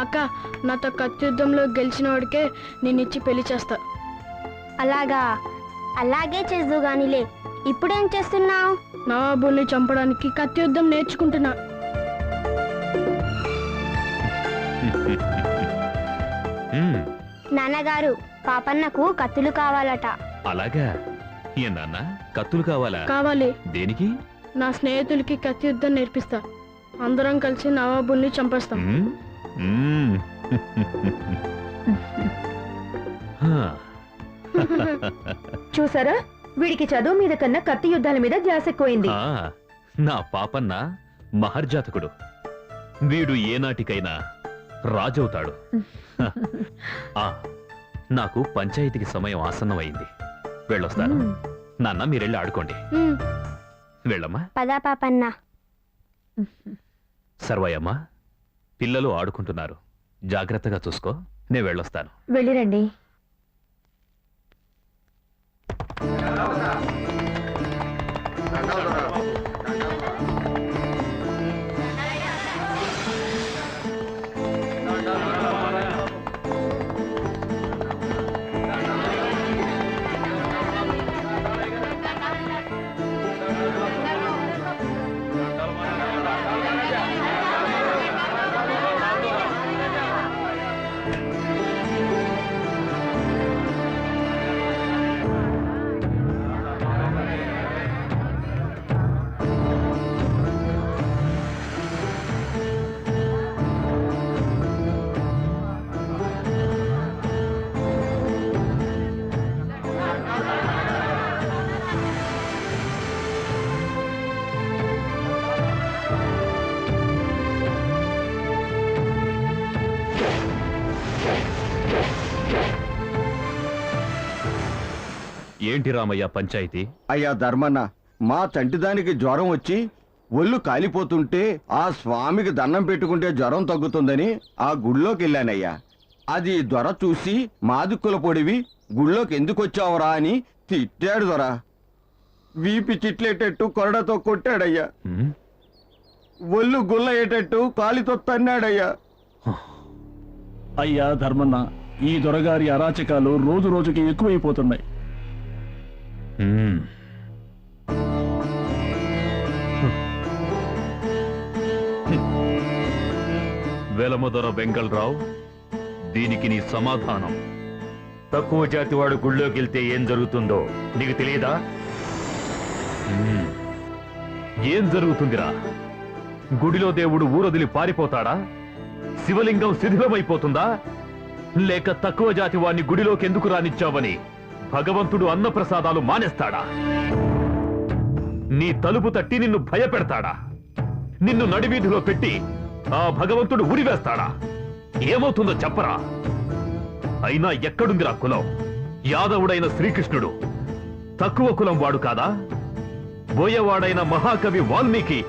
అక్క నాతో కత్తి యుద్ధంలో గెలిచిన వాడికే నేనిచ్చి పెళ్లి చేస్తా. అలాగా? అలాగే చేద్దు గానిలే. ఇప్పుడేం చేస్తున్నావు? నవాబుల్ని చంపడానికి కత్తి యుద్ధం నేర్చుకుంటున్నా. నాన్నగారు, పాపన్నకు కత్తులు కావాలట. అలాగా? ఏ నాన్న, కత్తులు కావాలా? కావాలి. దేనికి? నా స్నేహితులకి కత్తి యుద్ధం నేర్పిస్తా. అందరం కలిసి నవాబుల్ని చంపేస్తాం. చూసారా, వీడికి చదువు మీద కన్నా కత్తి యుద్ధాల మీద ధ్యాస ఎక్కువైంది. నా పాపన్న మహర్జాతకుడు. వీడు ఏనాటికైనా రాజవుతాడు. నాకు పంచాయతీకి సమయం ఆసన్నమైంది. వెళ్ళొస్తాను. నాన్న మీరెళ్ళి ఆడుకోండి. వెళ్ళమ్మా. పదా పాపన్న. సర్వయ్యమ్మా, పిల్లలు ఆడుకుంటున్నారు. జాగ్రత్తగా చూసుకో. నేను వెళ్ళొస్తాను. వెళ్ళిరండి. ఏంటి రామయ్య పంచాయతీ? అయ్యా ధర్మన్న, మా చంటిదానికి జ్వరం వచ్చి ఒళ్ళు కాలిపోతుంటే ఆ స్వామికి దండం పెట్టుకుంటే జ్వరం తగ్గుతుందని ఆ గుళ్ళోకి వెళ్ళానయ్యా. అది దొర చూసి మాదిక్కుల పొడివి గుళ్ళోకి ఎందుకు వచ్చావురా అని తిట్టాడు దొర. వీపి చిట్లేటట్టు కొరడతో కొట్టాడయ్యా. ఒళ్ళు గుల్లయ్యేటట్టు కాలితో తన్నాడయ్యా. అయ్యా ధర్మన్న, ఈ దొరగారి అరాచకాలు రోజు రోజుకి ఎక్కువైపోతున్నాయి. వెలమదొర వెంగళరావు, దీనికి నీ సమాధానం? తక్కువ జాతివాడు గుళ్ళోకెళ్తే ఏం జరుగుతుందో నీకు తెలియదా? ఏం జరుగుతుందిరా? గుడిలో దేవుడు ఊరొదిలి పారిపోతాడా? శివలింగం శిథిలమైపోతుందా? లేక తక్కువ జాతి వాణ్ణి గుడిలోకి ఎందుకు రానిచ్చావని భగవంతుడు అన్నప్రసాదాలు మానేస్తాడా? నీ తలుపు తట్టి నిన్ను భయపెడతాడా? నిన్ను నడివీధిలో పెట్టి ఆ భగవంతుడు ఉరివేస్తాడా? ఏమవుతుందో చెప్పరా? అయినా ఎక్కడుందిరా కులం? యాదవుడైన శ్రీకృష్ణుడు తక్కువ కులం వాడు కాదా? బోయవాడైన మహాకవి వాల్మీకి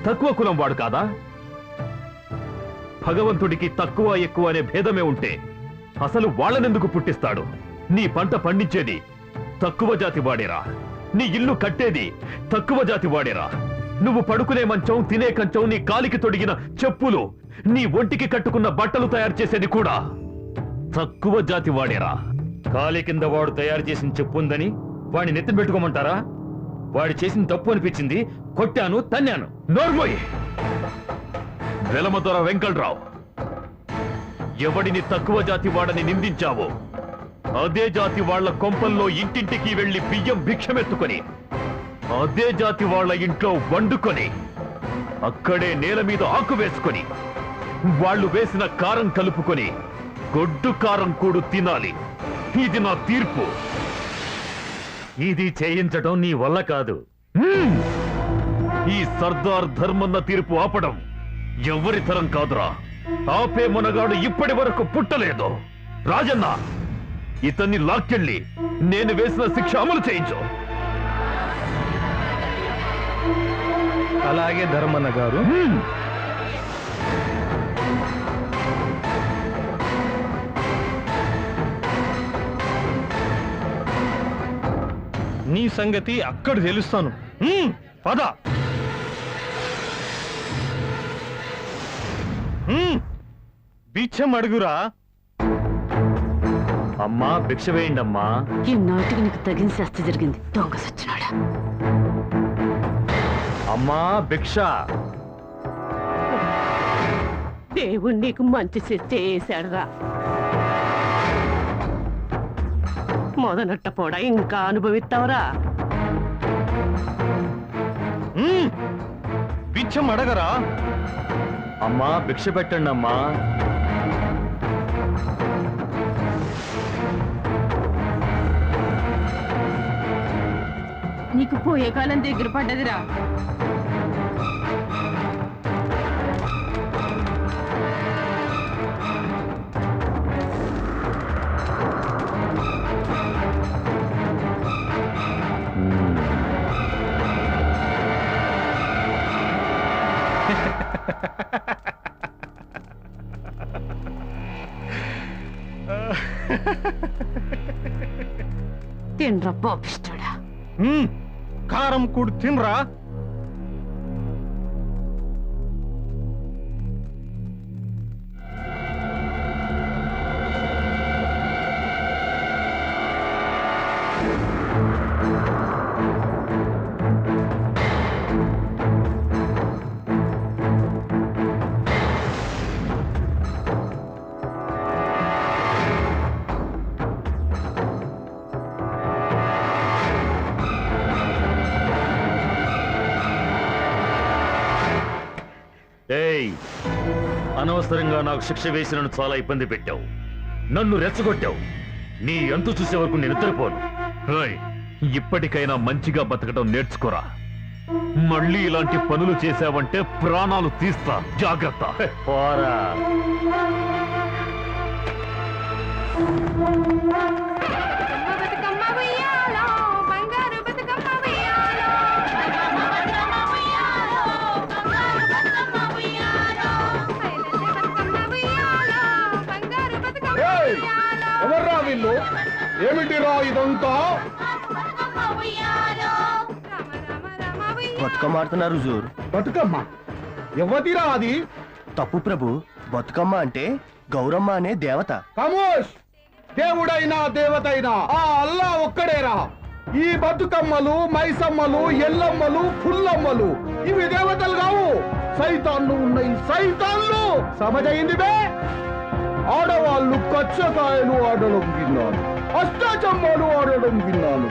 తక్కువ కులం వాడు కాదా? భగవంతుడికి తక్కువ ఎక్కువ అనే భేదమే ఉంటే అసలు వాళ్ళనెందుకు పుట్టిస్తాడు? నీ పంట పండించేది తక్కువ జాతి వాడేరా. నీ ఇల్లు కట్టేది తక్కువ జాతి వాడేరా. నువ్వు పడుకునే మంచం, తినే కంచం, నీ కాలికి తొడిగిన చెప్పులు, నీ ఒంటికి కట్టుకున్న బట్టలు తయారు చేసేది కూడా తక్కువ జాతి వాడేరా. కాలి కింద వాడు తయారు చేసిన చెప్పుందని వాడిని నెత్తిన పెట్టుకోమంటారా? వాడు చేసిన తప్పు అనిపించింది, కొట్టాను, తన్నాను. నోర్మోయ్! వెలమదొర వెంకట్రావు, ఎవడిని తక్కువ జాతి వాడని నిందించావో అదే జాతి వాళ్ల కొంపల్లో ఇంటింటికి వెళ్లి బియ్యం భిక్షమెత్తుకొని అదే జాతి వాళ్ల ఇంట్లో వండుకొని అక్కడే నేల మీద ఆకు వేసుకొని వాళ్ళు వేసిన కారం కలుపుకొని గొడ్డు కారం కూడు తినాలి. ఇది నా తీర్పు. ఇది చేయించడం నీ వల్ల కాదు. ఈ సర్దార్ ధర్మన్న తీర్పు ఆపడం ఎవరి తరం కాదురా. ఆపే మనగాడు ఇప్పటి వరకు పుట్టలేదు. రాజన్న, ఇతన్ని లాక్కెళ్ళి నేను వేసిన శిక్ష అమలు చేయించు. అలాగే ధర్మన్న గారు. నీ సంగతి అక్కడ తెలుస్తాను. పద. బిచ్చం అడుగురా. అమ్మా భిక్ష వేయండి అమ్మా. ఈ నాటికి నీకు తగిన శాస్తి జరిగింది దొంగ సచ్చినాడా. అమ్మా భిక్ష. దేవుడు నీకు మంచి చేశాడురా. మొదనట్ట పోడా ఇంకా అనుభవిస్తావరా. బిచ్చం అడగరా. అమ్మా భిక్ష పెట్టండి అమ్మా. నీకు పోయే కాలం దగ్గర పడ్డదిరా. తినరా పాపిస్తాడా. కారం కూడు తినరా. ఏయ్, అనవసరంగా నాకు శిక్ష వేసి నన్ను చాలా ఇబ్బంది పెట్టావు. నన్ను రెచ్చగొట్టావు. నీ అంతు చూసే వరకు నేను నిద్రపోను. ఇప్పటికైనా మంచిగా బతకటం నేర్చుకోరా. మళ్ళీ ఇలాంటి పనులు చేశావంటే ప్రాణాలు తీస్తా. జాగ్రత్త. పోరా. ఎవర్రా వీళ్ళు? ఏమిటిరా ఇదంతా? బతుకమ్మ ఆడుతున్నారు జూర్. బతుకమ్మ ఎవతిరా అది? తప్పు ప్రభు. బతుకమ్మ అంటే గౌరమ్మ అనే దేవత. ఖమోష్! దేవుడైనా దేవతైనా ఆ అల్లా ఒక్కడేరా. ఈ బతుకమ్మలు, మైసమ్మలు, ఎల్లమ్మలు, పుల్లమ్మలు ఇవి దేవతలు కావు, సైతాన్లు ఉన్నాయి. సైతాన్లు సమజైంది బే. ఆడవాళ్ళు కచ్చకాయలు ఆడడం విన్నాను, అష్టాచమ్మాలు ఆడడం విన్నాను.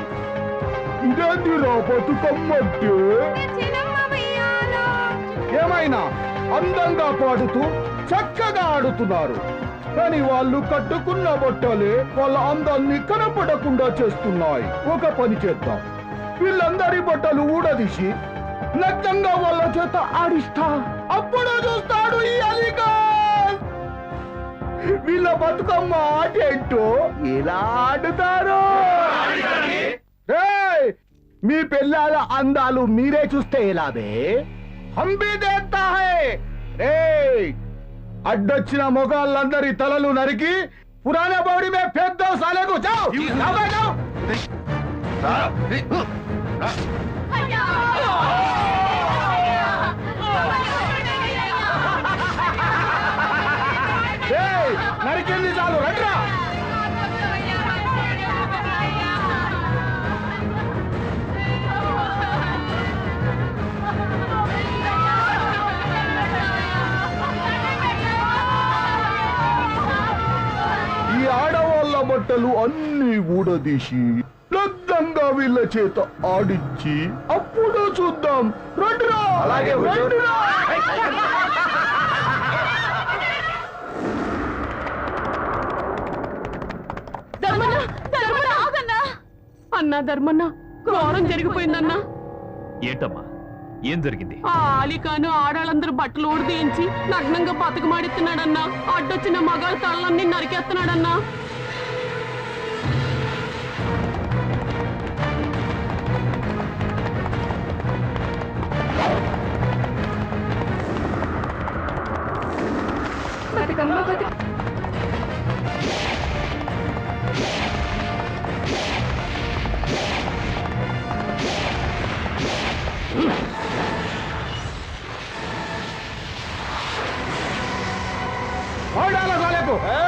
ఇదేంటిరా బతుకమ్మంటే? ఏమైనా అందంగా పాడుతూ చక్కగా ఆడుతున్నారు, కానీ వాళ్ళు కట్టుకున్న బట్టలే వాళ్ళ అందాన్ని కనపడకుండా చేస్తున్నాయి. ఒక పని చేద్దాం, వీళ్ళందరి బట్టలు ఊడదీసి నగ్నంగా వాళ్ళ చేత ఆడిస్తా. అప్పుడు చూస్తాడు ఈ అలీఖాన్ వీళ్ళ బతుకమ్మ ఆట ఏంటో ఎలా ఆడుతారు. మీ పిల్లల అందాలు మీరే చూస్తే ఎలాబే? హంబీ దేతా హై. అడ్డొచ్చిన మొగాళ్ళందరి తలలు నరికి పురాణా బౌడి మే ఫేక్ దో సాలేకు. జావ్ జావ్. నరికింది చాలు, రండ్రా. ఈ ఆడవాళ్ళ బట్టలు అన్ని ఊడదీసి లగ్నంగా వీళ్ళ చేత ఆడించి అప్పుడు చూద్దాం. రండ్రా. అలాగే రండ్రా. అన్నా ధర్మన్న, ఘోరం జరిగిపోయిందన్నా. ఏంటమ్మా, ఏం జరిగింది? ఆ అలీఖాను ఆడాళ్ళందరూ బట్టలు ఊడిదీయించి నగ్నంగా బతుకమాడిస్తున్నాడన్నా. అడ్డొచ్చిన మగాళ్ళ తలలన్నీ నరికేస్తున్నాడన్నా. ఆడాల సాలకు ఆ